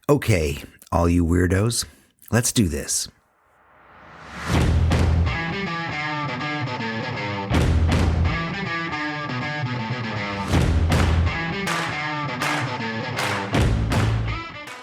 Okay, all you weirdos, let's do this.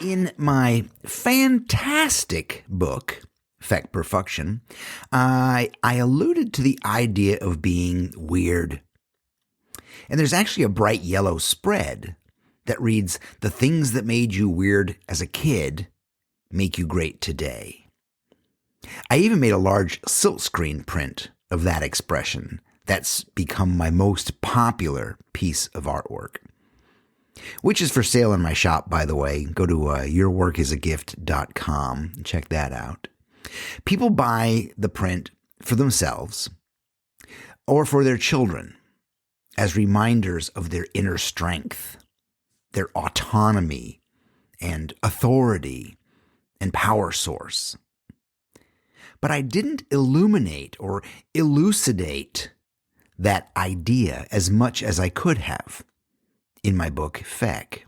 In my fantastic book, Feck Perfection, I alluded to the idea of being weird. And there's actually a bright yellow spread that reads, "The things that made you weird as a kid make you great today." I even made a large silkscreen print of that expression. That's become my most popular piece of artwork, which is for sale in my shop, by the way. Go to yourworkisagift.com and check that out. People buy the print for themselves or for their children as reminders of their inner strength, their autonomy and authority and power source. But I didn't illuminate or elucidate that idea as much as I could have in my book, Feck.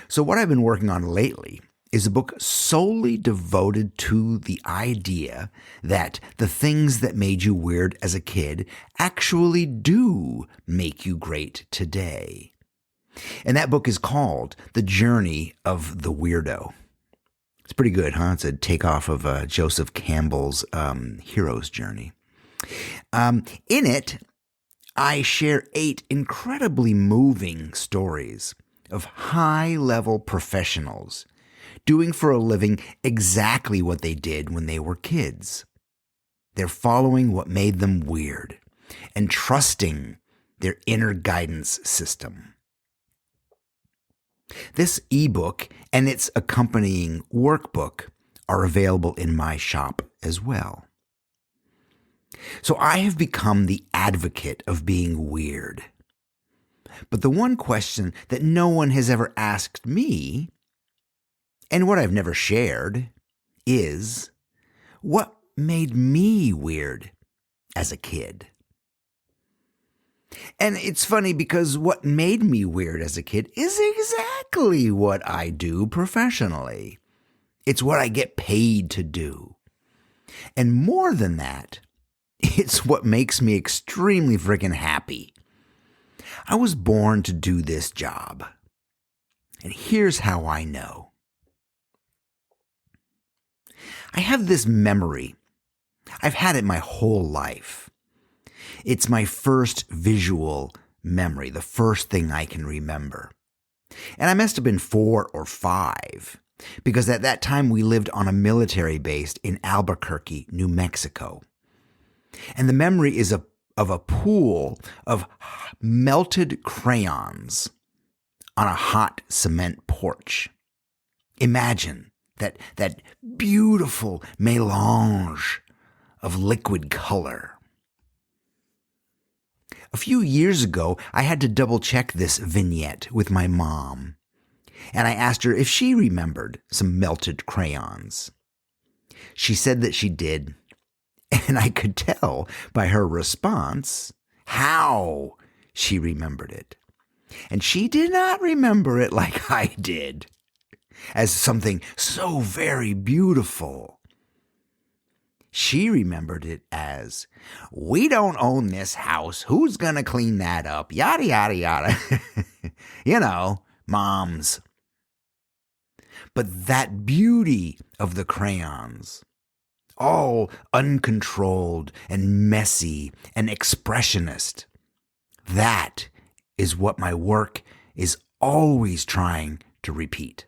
So what I've been working on lately is a book solely devoted to the idea that the things that made you weird as a kid actually do make you great today. And that book is called The Journey of the Weirdo. It's pretty good, huh? It's a takeoff of Joseph Campbell's Hero's Journey. In it, I share 8 incredibly moving stories of high-level professionals doing for a living exactly what they did when they were kids. They're following what made them weird and trusting their inner guidance system. This ebook and its accompanying workbook are available in my shop as well. So I have become the advocate of being weird. But the one question that no one has ever asked me, and what I've never shared, is what made me weird as a kid? And it's funny because what made me weird as a kid is exactly what I do professionally. It's what I get paid to do. And more than that, it's what makes me extremely freaking happy. I was born to do this job. And here's how I know. I have this memory. I've had it my whole life. It's my first visual memory, the first thing I can remember. And I must have been 4 or 5, because at that time we lived on a military base in Albuquerque, New Mexico. And the memory is of a pool of melted crayons on a hot cement porch. Imagine that beautiful melange of liquid color. A few years ago, I had to double check this vignette with my mom, and I asked her if she remembered some melted crayons. She said that she did, and I could tell by her response how she remembered it. And she did not remember it like I did, as something so very beautiful. She remembered it as, "We don't own this house. Who's going to clean that up? Yada, yada, yada." You know, moms. But that beauty of the crayons, all uncontrolled and messy and expressionist, that is what my work is always trying to repeat.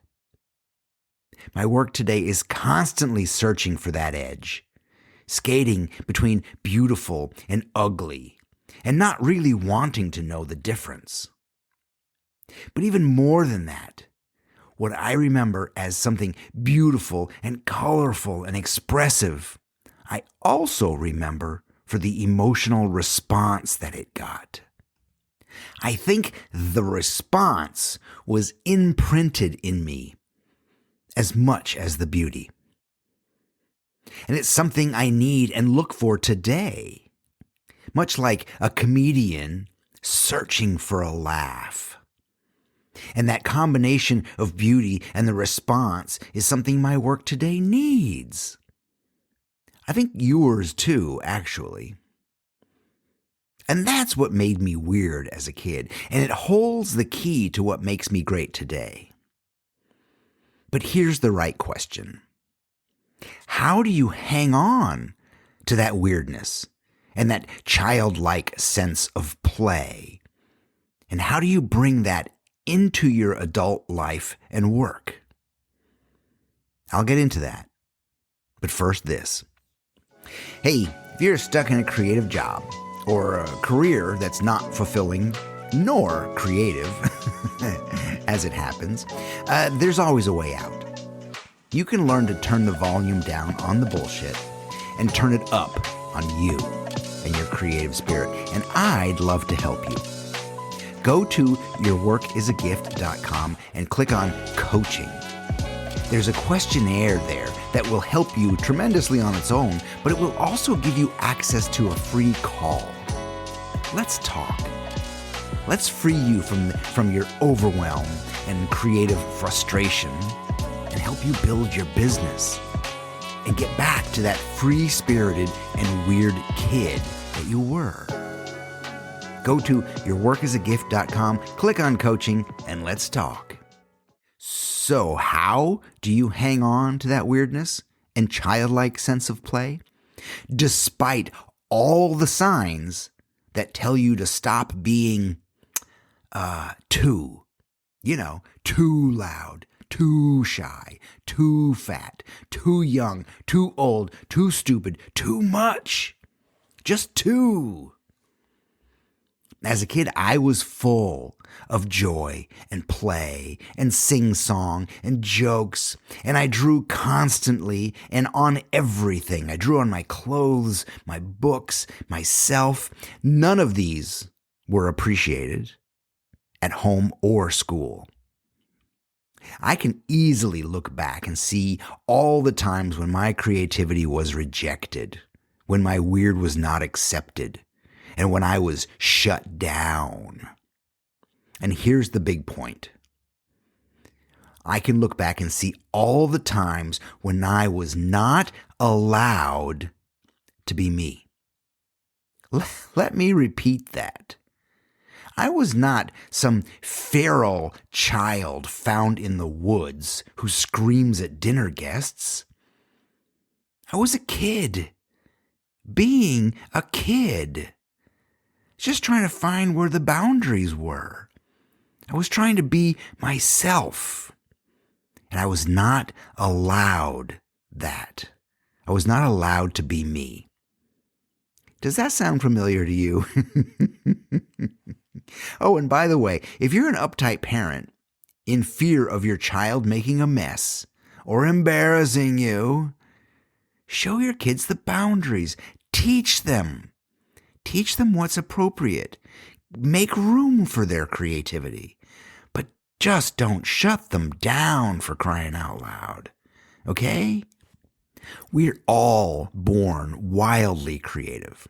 My work today is constantly searching for that edge, skating between beautiful and ugly, and not really wanting to know the difference. But even more than that, what I remember as something beautiful and colorful and expressive, I also remember for the emotional response that it got. I think the response was imprinted in me as much as the beauty. And it's something I need and look for today, much like a comedian searching for a laugh. And that combination of beauty and the response is something my work today needs. I think yours too, actually. And that's what made me weird as a kid, and it holds the key to what makes me great today. But here's the right question. How do you hang on to that weirdness and that childlike sense of play? And how do you bring that into your adult life and work? I'll get into that. But first, this. Hey, if you're stuck in a creative job or a career that's not fulfilling nor creative, as it happens, there's always a way out. You can learn to turn the volume down on the bullshit and turn it up on you and your creative spirit, and I'd love to help you. Go to yourworkisagift.com and click on coaching. There's a questionnaire there that will help you tremendously on its own, but it will also give you access to a free call. Let's talk. Let's free you from your overwhelm and creative frustration and help you build your business and get back to that free-spirited and weird kid that you were. Go to yourworkisagift.com, click on coaching, and let's talk. So how do you hang on to that weirdness and childlike sense of play, despite all the signs that tell you to stop being too loud, too shy, too fat, too young, too old, too stupid, too much, just too? As a kid, I was full of joy and play and sing-song and jokes, and I drew constantly and on everything. I drew on my clothes, my books, myself. None of these were appreciated at home or school. I can easily look back and see all the times when my creativity was rejected, when my weird was not accepted, and when I was shut down. And here's the big point. I can look back and see all the times when I was not allowed to be me. Let me repeat that. I was not some feral child found in the woods who screams at dinner guests. I was a kid, being a kid, just trying to find where the boundaries were. I was trying to be myself, and I was not allowed that. I was not allowed to be me. Does that sound familiar to you? Oh, and by the way, if you're an uptight parent in fear of your child making a mess or embarrassing you, show your kids the boundaries. Teach them. Teach them what's appropriate. Make room for their creativity. But just don't shut them down, for crying out loud. Okay? We're all born wildly creative.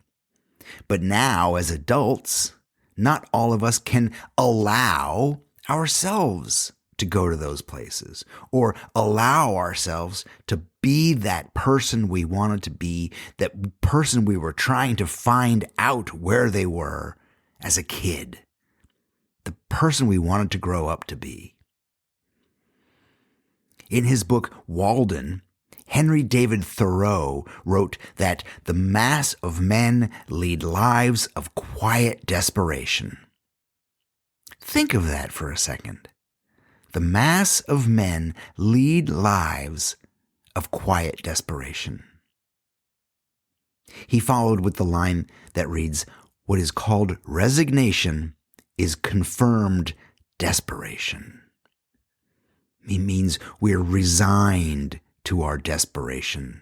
But now, as adults, not all of us can allow ourselves to go to those places or allow ourselves to be that person we wanted to be, that person we were trying to find out where they were as a kid, the person we wanted to grow up to be. In his book, Walden, Henry David Thoreau wrote that the mass of men lead lives of quiet desperation. Think of that for a second. The mass of men lead lives of quiet desperation. He followed with the line that reads, "What is called resignation is confirmed desperation." It means we're resigned to our desperation.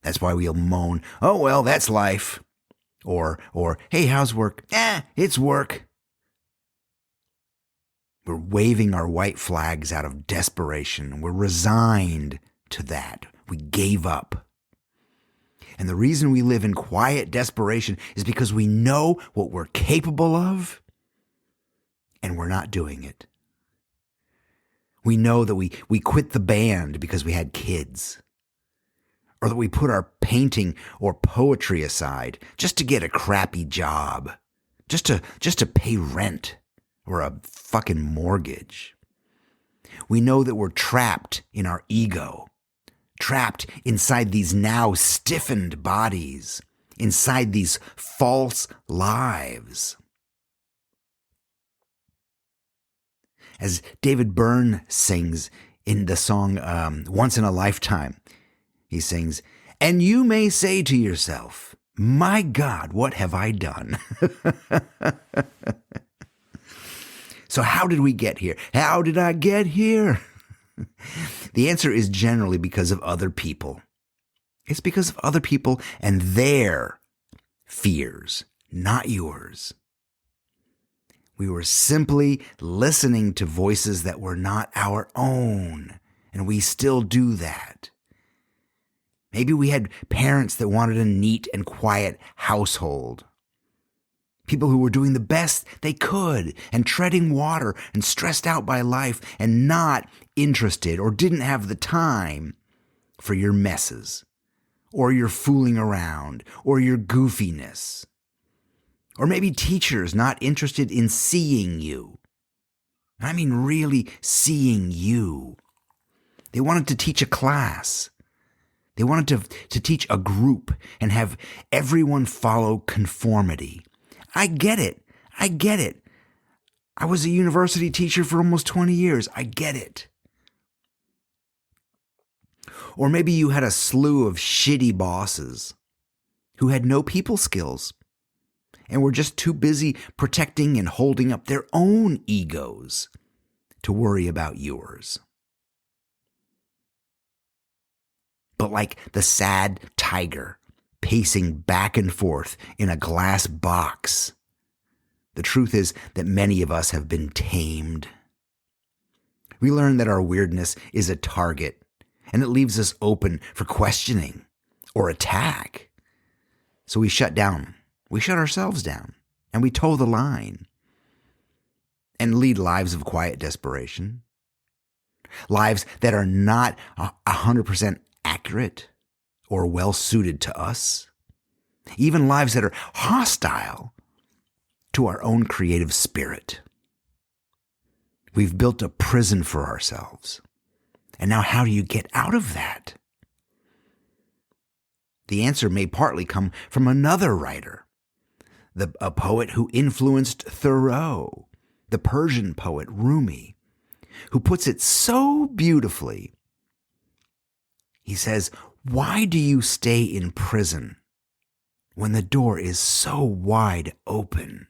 That's why we'll moan, "Oh, well, that's life." Or, "Hey, how's work?" It's work." We're waving our white flags out of desperation. We're resigned to that. We gave up. And the reason we live in quiet desperation is because we know what we're capable of, and we're not doing it. We know that we quit the band because we had kids, or that we put our painting or poetry aside just to get a crappy job, just to pay rent or a fucking mortgage. We know that we're trapped in our ego, trapped inside these now stiffened bodies, inside these false lives. As David Byrne sings in the song Once in a Lifetime, he sings, "And you may say to yourself, my God, what have I done?" So how did we get here? How did I get here? The answer is generally because of other people. It's because of other people and their fears, not yours. We were simply listening to voices that were not our own, and we still do that. Maybe we had parents that wanted a neat and quiet household. People who were doing the best they could and treading water and stressed out by life and not interested or didn't have the time for your messes or your fooling around or your goofiness. Or maybe teachers not interested in seeing you. I mean really seeing you. They wanted to teach a class. They wanted to teach a group and have everyone follow conformity. I get it. I was a university teacher for almost 20 years. I get it. Or maybe you had a slew of shitty bosses who had no people skills and were just too busy protecting and holding up their own egos to worry about yours. But like the sad tiger pacing back and forth in a glass box, the truth is that many of us have been tamed. We learn that our weirdness is a target, and it leaves us open for questioning or attack. So we shut down. We shut ourselves down, and we toe the line and lead lives of quiet desperation, lives that are not 100% accurate or well-suited to us, even lives that are hostile to our own creative spirit. We've built a prison for ourselves, and now how do you get out of that? The answer may partly come from another writer, a poet who influenced Thoreau, the Persian poet Rumi, who puts it so beautifully. He says, "Why do you stay in prison when the door is so wide open?"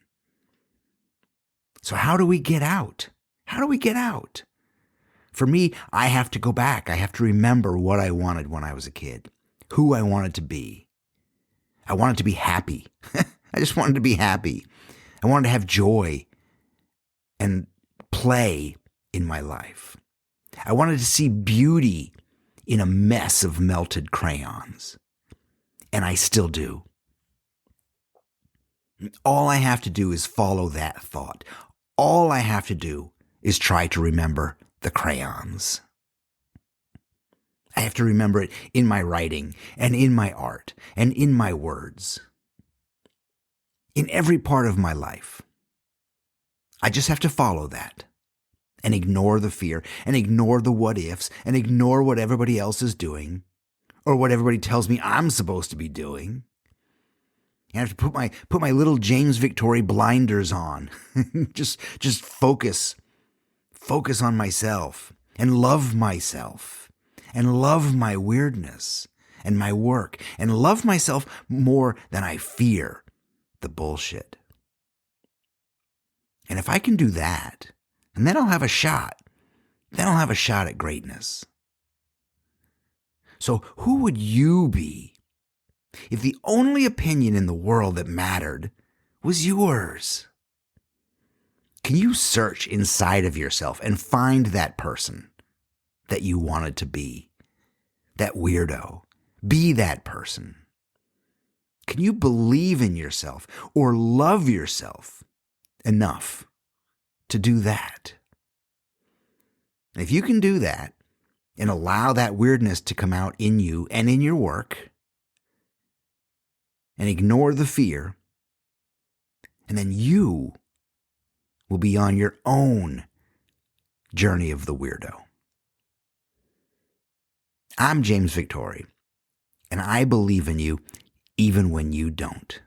So how do we get out? How do we get out? For me, I have to go back. I have to remember what I wanted when I was a kid, who I wanted to be. I wanted to be happy. I just wanted to be happy. I wanted to have joy and play in my life. I wanted to see beauty in a mess of melted crayons. And I still do. All I have to do is follow that thought. All I have to do is try to remember the crayons. I have to remember it in my writing and in my art and in my words. In every part of my life. I just have to follow that and ignore the fear and ignore the what ifs and ignore what everybody else is doing or what everybody tells me I'm supposed to be doing. I have to put my little James Victory blinders on. just focus on myself and love myself and love my weirdness and my work and love myself more than I fear the bullshit. And if I can do that, and then I'll have a shot. Then I'll have a shot at greatness. So who would you be if the only opinion in the world that mattered was yours? Can you search inside of yourself and find that person that you wanted to be? That weirdo. Be that person. Can you believe in yourself or love yourself enough to do that. And if you can do that and allow that weirdness to come out in you and in your work, and ignore the fear, and then you will be on your own journey of the weirdo. I'm James Victori, and I believe in you even when you don't.